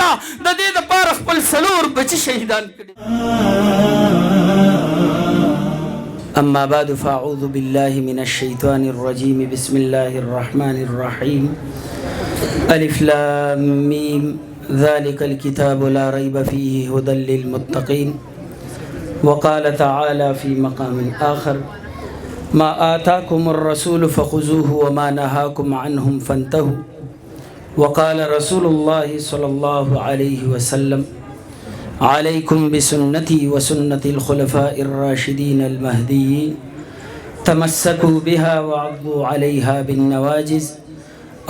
نه د دې دپاره خپل څلور بچي شهیدان کړي. اما بعد فاعوذ بالله من الشيطان الرجيم بسم الله الرحمن الرحيم الف لام ميم ذلك الكتاب لا ريب فيه هدى للمتقين. وقال تعالى في مقام آخر ما آتاكم الرسول فخذوه وما نهاكم عنهم فانتهوا. وقال رسول الله صلى الله عليه وسلم عليكم بسنتي وسنة الخلفاء الراشدين المهديين تمسكوا بها وعضوا عليها بالنواجذ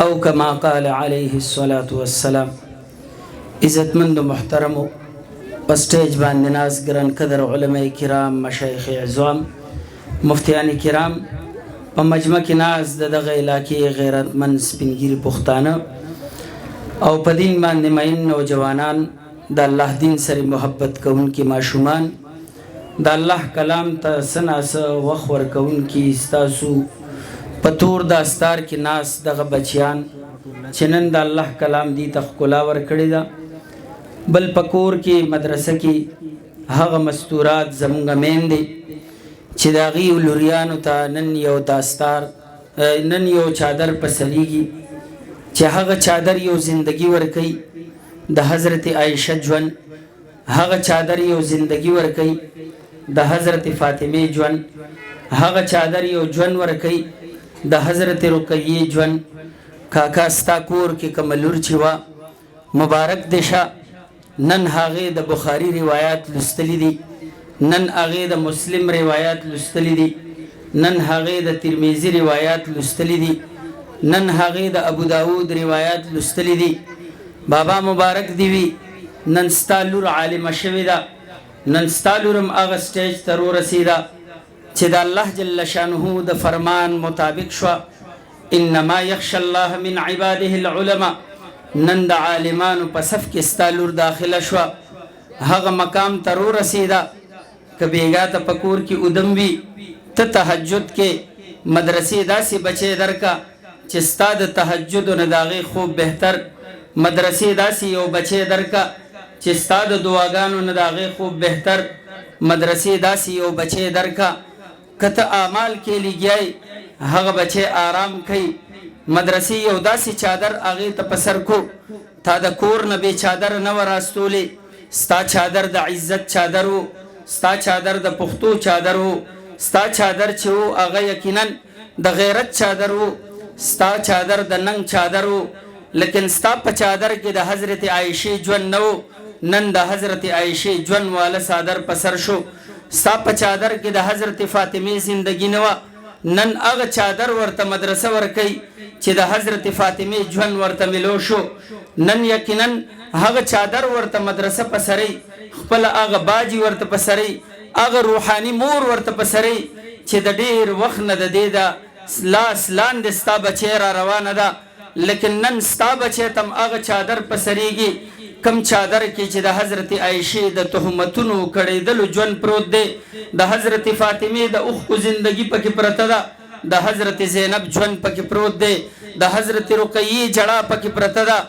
او كما قال عليه الصلاة والسلام. عزتمند محترم پسٹیج باندې ناز ګران قدر علماء کرام مشایخ اعظام مفتیان کرام په مجمع کې ناز دغه علاقې غیرتمند سپینګیري پښتانه او په دین باندې مین نوجوانان د الله دین سره محبت کوونکي ماشومان د الله کلام ته سناس وخت ورکوونکي ستاسو په تور د استار کې ناس دغه بچیان چې نن د الله کلام دی ته ښکلا ورکړې ده. بل پکور کې مدرسه کې هغه مستورات زمونږ میندې چې د هغې لوریانو ته نن یو داستار نن یو چادر په سریږي چې هغه چادر یو زندگی ورکوي د حضرت عائشہ ژوند، هغه چادر یو زندگی ورکوي د حضرت فاطمه ژوند، هغه چادر یو ژوند ورکوي د حضرت رقیه ژوند. کاکا ستا کور کې کملور چې وا مبارک دیشه نن هغه د بخاری روایت لستلی دي، نن هغه د مسلم روایت لستلی دي، نن هغه د ترمذی روایت لستلی دي، نن هغه د ابو داود روایت لستلی دي. بابا مبارک دی وی نن ستالور عالم شوی دا، نن ستالورم هغه سټیج ته ورسیدا چې د الله جل شانه د فرمان مطابق شو انما یخشى الله من عباده العلماء. نن د عالمانو په صف کې ستالور داخله شو هغه مقام ته ورسیدا که بیګا ته پکور کې ادم وی ته تهجد کې مدرسې داسې بچي درکا چې ستا د تهجد نه داغي خوب بهتر، مدرسې داسې یو بچي درکا چې ستا د دعاګانو نه داغي خوب بهتر، مدرسې داسې یو بچي درکا کته اعمال کې لګیای هغه بچي آرام کوي. مدرسې یو داسې چادر هغې ته په سر کو تا د کور نه بې چادر نه وراستولې، ستا چادر د عزت چادر و، ستا چادر د پښتو چادر و، ستا چادر چې و هغه یقینا د غیرت چادر و، ستا چادر د ننګ چادر و. لیکن ستا په چادر کې د حضرت عائشې ژوند نه و، نن د حضرت عائشې ژوند والا صادر په سر شو. ستا په چادر کې د حضرت فاطمه زندگی نه وه، نن هغه چادر ورته مدرسه ورکوي چې د حضرت فاطمه ژوند ورته ملو شو. نن یقینا هغه چادر ورته مدرسه په سري، خپل هغه باجی ورته په سري، هغه روحاني مور ورته په سري چې د ډیر وخت نه د دې دا لاس لاندې ستا بچی را روانه ده. لیکن نن ستا بچی تم هغه چادر په سریږي کم چادر کې چې د حضرت عائشې د تهمتونو کړېدلو ژوند پروت دی، د حضرت فاطمه د اوښکو زندگی پکې پرته ده، د حضرت زینب ژوند پکې پروت دی، د حضرت رقیه جړه پکې پرته ده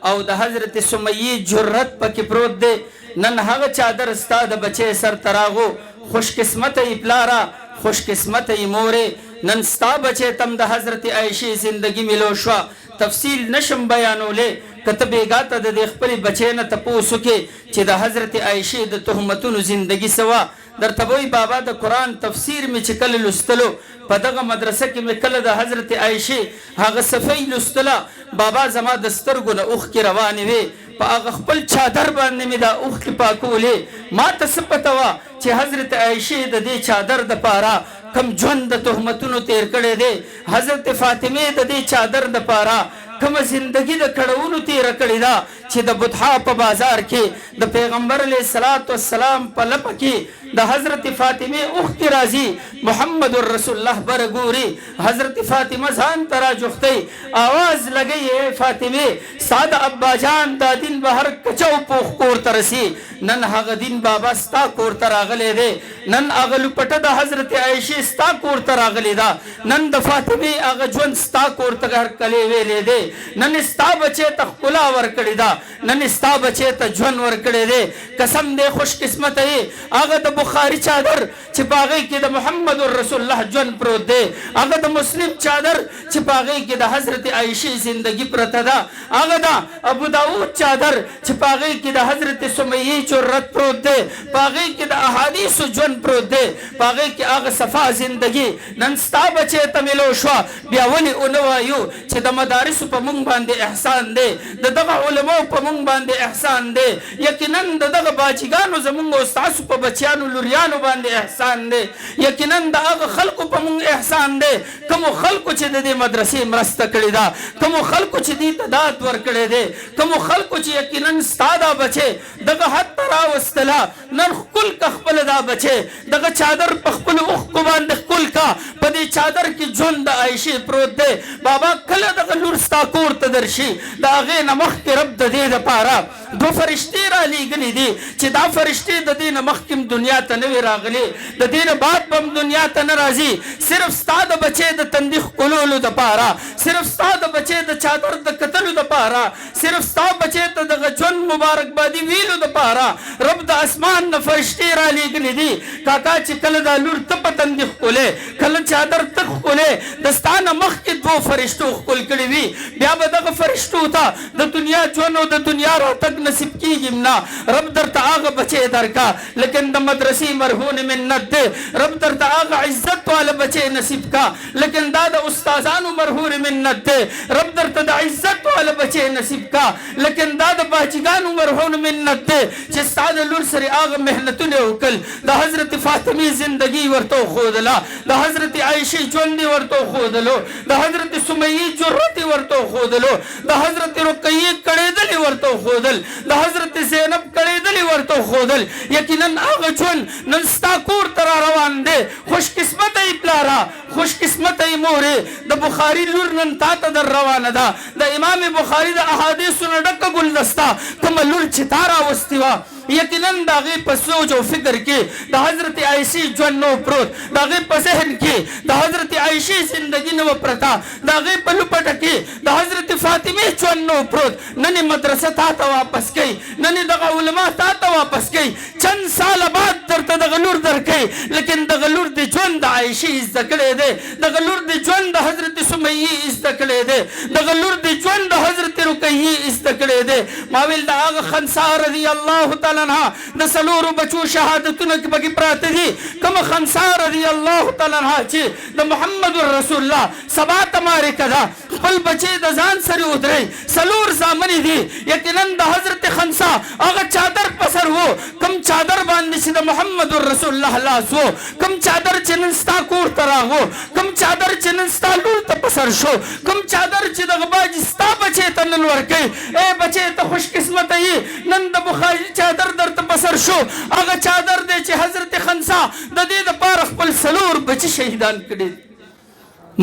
او د حضرت سمیه جرأت پکې پروت دی. نن هغه چادر ستا د بچی سر تراغو خوش قسمت ای پلارا، خوش قسمت ای مورې، نن ستا بچی تم د حضرت عائشې زندگی ملو شو. تفصیل نشم بیانولې کته بیګا ته د خپل بچی نه تپوس وکې چې د حضرت عائشې د تهمتونو زندگی سوا درته وای بابا د قرآن تفسیر مې چې کله لستلو په دغه مدرسه کې مې کله د حضرت عائشې هغه صفحې لستله بابا زما د سترګو نه اوښکې روانې وې، په هغه خپل چادر باندې مې دا اوښکې پاکولې. ما ته څه پته وه چې حضرت عائشې د دې چادر دپاره کم ژوند د تهمتونو تیر کړی دی، حضرت فاطمه د دې چادر دپاره کومه زندگی د کړهونو تیره کړې ده چې د بطحا په بازار کې د پیغمبر علیه الصلاة والسلام په لپه کې د حضرت فاطمه اوښکې راځي، محمد رسول الله بره ګوري، حضرت فاطمه ځان ته راجوښتئ، آواز لګئ ای فاطمه ستا د ابا جان دا دین به هر کچو پوخ کور ته رسي. نن هغه دین بابا ستا کور ته راغلی دی، نن هغه لپټه د حضرت عائشې ستا کور ته راغلی ده، نن د فاطمه هغه ژوند ستا کور ته هرکلی ویلی دی. نن ستا بچی ته ښکلا ورکړې ده، نن ستا بچی ته ژوند ورکړی دی. قسم دی خوش قسمت یې هغه د بخاري چادر چې په هغې کې د محمد رسول الله ژوند پروت دی، هغه د مسلم چادر چې په هغې کې د حضرت عایشې زندگی پرته ده، هغه د ابو داود چادر چې په هغې کې د حضرت سمیې جرت پروت دی، په هغې کې د احادیثو ژوند پروت دی، په هغې کې هغه صفا زندگی نن ستا بچی ته میلو شوه. بیا ولې ونه وایو چې د مدارسو په موږ باندې احسان دی، د دغه علماو په موږ باندې احسان دی، یقینا د دغه باجیګانو زموږ او ستاسو په بچیانو لوریانو باندې احسان دی، یقینا د هغه خلکو په موږ احسان دی کومو خلکو چې د دې مدرسې مرسته کړې ده، کومو خلکو چې دې ته داد ورکړی دی، کومو خلکو چې یقینا ستا دا بچی دغه حد ته راوستله. نن ښکل که خپله دا بچی دغه چادر په خپلو اوښکو باندې ښکل کا، په دې چادر کې ژوند د عایشې پروت دی. بابا کله دغه لور ستا کور ته درشي د هغې نه مخکې رب د دې دپاره دو فرشتې رالیږلي دي چې دا فرشتې د دې نه مخکې دنیا ته نه وي راغلي، د دې نه بعد به دنیا ته نه راځي. صرف ستا د بچی د تندي ښکلولو دپاره، صرف ستا د بچی د چادر د کتلو دپاره، صرف ستا بچی ته دغه ژوند مبارکبادي ویلو دپاره رب د اسمان نه فرشتې رالیږلي دي. کاکا چې کله دا لور ته په تندي ښکلې، کله چادر ته ښکلې، د ستا نه مخکې دوو فرشتو ښکل کړي وي، بیا به دغه فرشتو ته د دنیا ژوند او د دنیا راتګ نصیب کېږي نه. رب درته هغه بچی درکا لیکن د مدرسې مرهون منت دی، رب درته هغه عزت والا بچی نصیب کا لیکن دا د استادانو مرهون منت دی، رب درته د عزت والا بچی نصیب کا لیکن دا د باجیګانو مرهون منت دی چې ستا د لور سره هغه محنتونه وکړل، د حضرت فاطمې زندگی ورته وښودله، د حضرت عایشې ژوند یې ورته وښودلو، د حضرت سمیې جرت یې ورته وښودلو، د حضرت رقیې کړېدلې ورته وښودل، د حضرت زینب کړېدلې ورته وښودل. یقینا هغه ژوند نن ستا کور ته را روان دی. خوش قسمته یې پلاره، خوش قسمته یې مورې، د بخاري لور نن تا ته در روانه ده، د امام بخاري د احادیثو نه ډکه ګلدسته کومه لور چې تا راوستې وه یقینا د هغې په سوچ او فکر کې د حضرت عایشې ژوند نه و پروت، د هغې په ذهن کې د حضرت عایشې زندګي نه وه پرته، د هغې په لوپټه کې د حضرت فاطمې ژوند نه و پروت. نن یې مدرسه تا ته واپس کوي، نن یې دغه علما تا ته واپس کوي، چند ساله بعد درته دغه لور درکوي لیکن دغه لور د ژوند د عایشې زده کړی دی، دغه لور د ژوند د حضرت سمیې زده کړی دی، دغه لور د ژوند د حضرت رقیې زده کړی دی. ما ویل د هغه خنسا رضي الله تعالی عنها د څلورو بچو شهادتونه پکې پراته دي، کومه خنسا رضي الله تعالی عنها چې د محمد رسول الله سبا تمارکه ده، خپل بچی د ځان سره ودرئ، څلور زامنې دي. یقینا د حضرت خنسا هغه چادر په سر و، کوم چادر باندې چې د محمد رسول الله لاس و، کوم چادر چې نن ستا کور ته راغو، کوم چادر چې نن ستا لور ته په سر شو، کوم چادر چې دغه باجي ستا بچی ته نن ورکوي. ای بچی ته خوش قسمته یې، نن د بخاري چادر درته په سر شو، هغه چادر دی چې حضرت خنسا د دې دپاره خپل څلور بچي شهیدان کړي.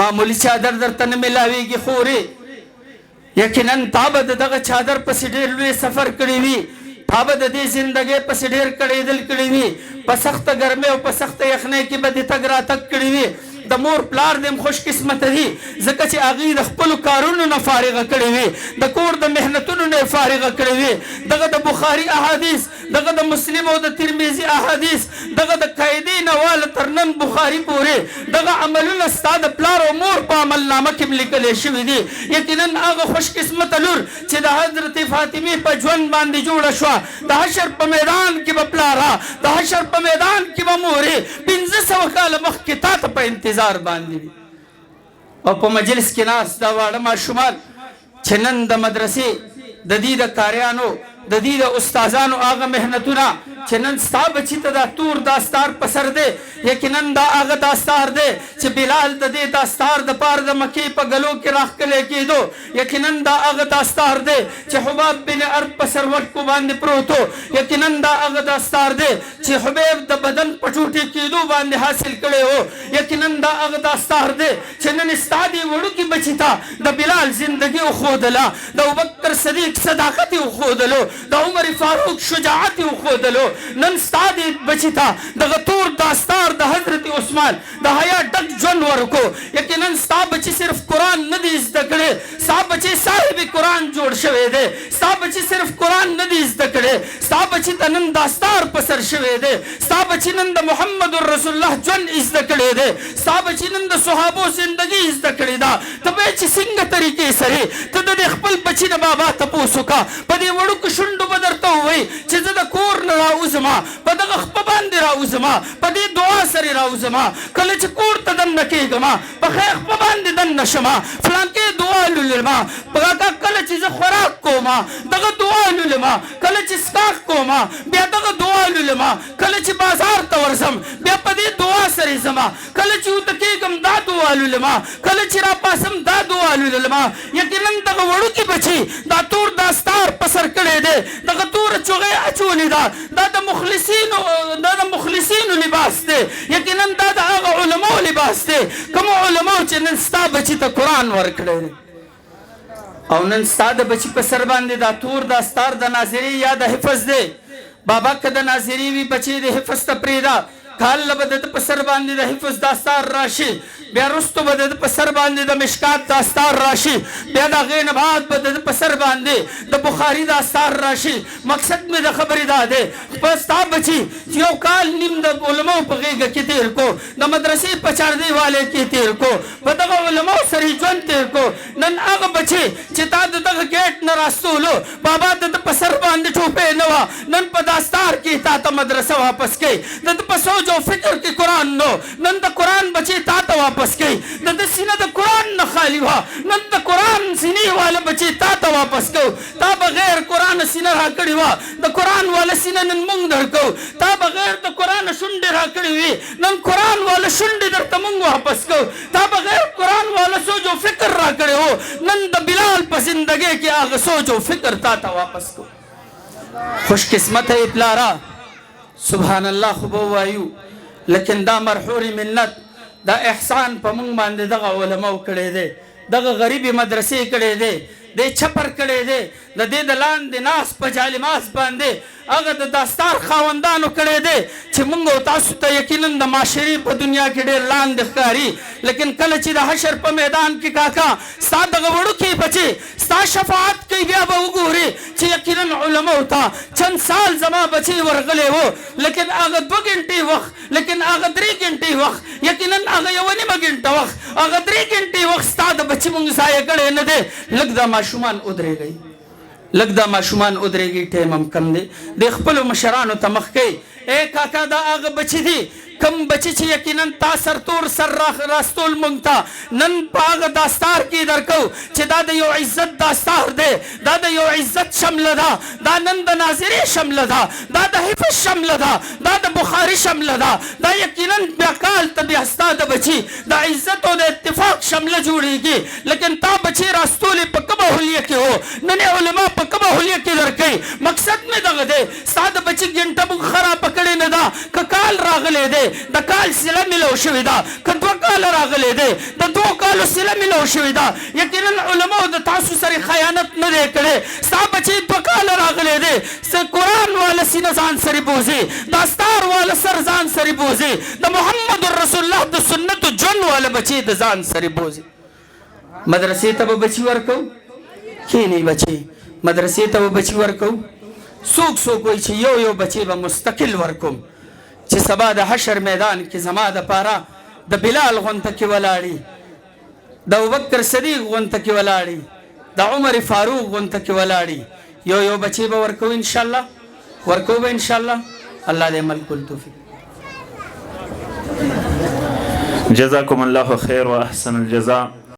معمولی چادر درته نه میلاویږي خورې، یقینا تا به د دغه چادر پسې ډېر لوی سفر کړی وي، تا به د دې زندګۍ پسې ډېر کړېدل کړي وي، په سخته ګرمۍ او په سخته یخنۍ کې به دې تګ راتګ کړي وي. د مور پلار دې هم خوش قسمته دي ځکه چې هغوی د خپلو کارونو نه فارغه کړې وي، د کور د محنتونو نه یې فارغه کړې وي. دغه د بخاري احادیث، دغه د مسلم او د ترمذي احادیث، دغه د قاعدې نه واله تر نن بخاري پورې دغه عملونه ستا د پلار او مور په عملنامه کې هم لیکلی شوي دي. یقینا هغه خوش قسمته لور چې د حضرت فاطمې په ژوند باندې جوړه شوه، د حشر په میدان کې به پلاره، د حشر په میدان کې به مورې 500 کاله مخکې تا ته په انتظار باندې وي. او په مجلس کې ناست دا واړه ماشومان چې نن د مدرسې د دې د کاریانو د دې د استادانو هغه محنتونه چې نن ستا بچي ته دا تور داستار په سر دی، یقینا دا هغه داستار دی چې بلال د دې داستار دپاره د مکې په ګلو کې راښکلی کېدو، یقینا دا هغه داستار دی چې حباب بن ارد په سروټکو باندې پروت و، یقینا دا هغه داستار دی چې حبیب د بدن په ټوټې کېدو باندې حاصل کړی و، یقینا دا هغه داستار دی چې نن ستا دې وړوکي بچي ته د بلال زندګي وښودله، د ابوبکر صدیق صداقت یې وښودلو، د عمر فاروق شجاعت یې وښودلو، نن ستا دې بچي ته دغه تور داستار د حضرت عثمان د حیا ډک ژوند ورکو. یقینا ستا بچي صرف قرآن نه دی زده کړی، ستا بچي صاحب قرآن جوړ شوی دی. ستا بچي صرف قرآن نه دی زده کړی، ستا بچي ته نن داستار په سر شوی دی. ستا بچي نن د محمد رسول الله ژوند زده کړی دی. ستا بچي نن د صحابو زندګي زده کړې ده. ته به چې څنګه طریقې سره ته د خپل بچي د بابا تپوس وکړه. په دې وړوکو شونډو به درته ووایي چې زه د کور نه راوځم، په دغه خپه باندې راوځم، په دې دعا سره راوځم. کله چې کور ته دننه کېږم په ښه خپه باندې دننه شم، فلانکې دعا لولم. کله چې زه خوراک کوم دغه دعا لولم، کله چې څښاک کوم بیا دغه دعا لولم، کله چې بازار ته ورځم بیا په دې دعا سره ځم، کله چې وته کېږم دا دعا لولم، کله چې راپاسم دا دعا لولم. یقینا دغه وړوکي بچي دا تور داستار په سر کړی دی، دغه توره چوغۍ اچولې ده. دا د مخلصینو لباس دی. یقینا دا د هغه علماو لباس دی، کومو علماو چې نن ستا بچي ته قرآن ورکړی دی. او نن ستا د بچي په سر باندې دا تور داستار د ناظري یا د حفظ دی. بابا که د ناظري وي بچي د حفظ ته پرېږده، کال به د په سر باندې د حفظ داستار راشي، بیا وروسته به د په سر باندې د مشکات داستار راشي، بیا د هغې نه بعد به د په سر باندې د بخاري داستار راشي. مقصد مې د خبرې دا دی په ستا بچي چې یو کال نیم د علماو په غېږه کې تېر کو، د مدرسې په چاردې والې کې تېر کو، په دغه علماو سره ژوند تېر کو. نن هغه بچي چې تا د دغه ګیټ نه راستولو بابا د په سر باندې ټوپۍ نه وه، نن په داستار کې تا ته مدرسه واپس کوي. د په سوچ او فکر کې قرآن نو، نن د قرآن بچي تا ته واپس کوي. د سینه د قرآن نه خالی وه، نن د قرآن سینې والا بچي تا ته واپس کوو. تا بغیر قرآن سینه را کړې وه، د قرآن والا سینه نن موږ درکوو. تا بغیر د قرآن شونډې را کړې وي، نن قرآن والا شونډې درته موږ واپس کوو. تا بغیر قرآن والا سوچ او فکر را کړی وو، نن د بلال په زندګۍ کې هغه سوچ او فکر تا ته واپس کوو. خوش قسمت ہے پلارا، سبحان الله خو به ووایو، لیکن دا مرحور منت دا احسان په موږ باندې دغه علماو کړی دی، دغه غریبې مدرسې کړی دی، دی چپر کړی دی، د دې د لاندې ناس په جالماس باندې هغه د داستار خاوندانو کړی دی چې موږ او تاسو ته یقینا د معاشرې په دنیا کې ډېر لاندې ښکاري. لیکن کله چې د حشر په میدان کې کاکا ستا دغه وړوکي بچي ستا شفاعت کوي، بیا به وګورې چې یقینا علماو ته چند سال زما بچي ورغلی وو، لیکن هغه 2 ګنټې وخت، لیکن هغه 3 ګنټې وخت، یقینا هغه 1.5 ګنټه وخت، هغه 3 ګنټې وخت ستا د بچي موږ ضایع کړی نه دی. لږ دا ماشومان ودرېږئ، لږ دا ماشومان ودرېږي، ټایم هم کم دی. د خپلو مشرانو ته مخ کوي. ای کاکا دا هغه بچي دي کم بچي چې یقینا تا سرتور سر راستول موږ ته نن په هغه داستار کې درکو چې دا د یو عزت داستار دی، دا د یو عزت شمله ده، دا نن د ناظرې شمله ده، دا د حفظ شمله ده، دا د بخاري شمله ده، دا یقینا بیا کال ته بیا ستا د بچي د عزت او د اتفاق شمله جوړېږي. لیکن تا بچي راستولې په کومه حلیه کې هو، نن علما په کومه حلیه کې درکوي. مقصد مې دغه دی ستا د بچي ګنټه موږ خرابه کړې نه ده. که کال راغلی دی د کال سله ملو شوې ده، که 2 کاله راغلی دی د 2 کالو سله ملو شوې ده. یقینا علماو د تاسو سره خیانت نه دی کړی. ستا بچي 2 کاله راغلی دی، قرآن والا سینه ځان سره بوځي، داستار والا سر ځان سره بوځي، د محمد رسول الله د سنتو ژوند والا بچي د ځان سره بوځي. مدرسې ته به بچي ورکو، کښېنئ بچي مدرسې ته به بچي ورکو. څوک څوک وایي چې یو بچي به مستقل ورکوم چې سبا د حشر میدان کې زما دپاره د بلال غونته کې ولاړي، د ابوبکر صدیق غونته کې ولاړي، د عمر فاروق غونته کې ولاړي. یو بچي به ورکو انشاءالله، ورکو به انشاءالله. الله دې عمل کول توفیق. جزاكم الله خير وأحسن الجزاء.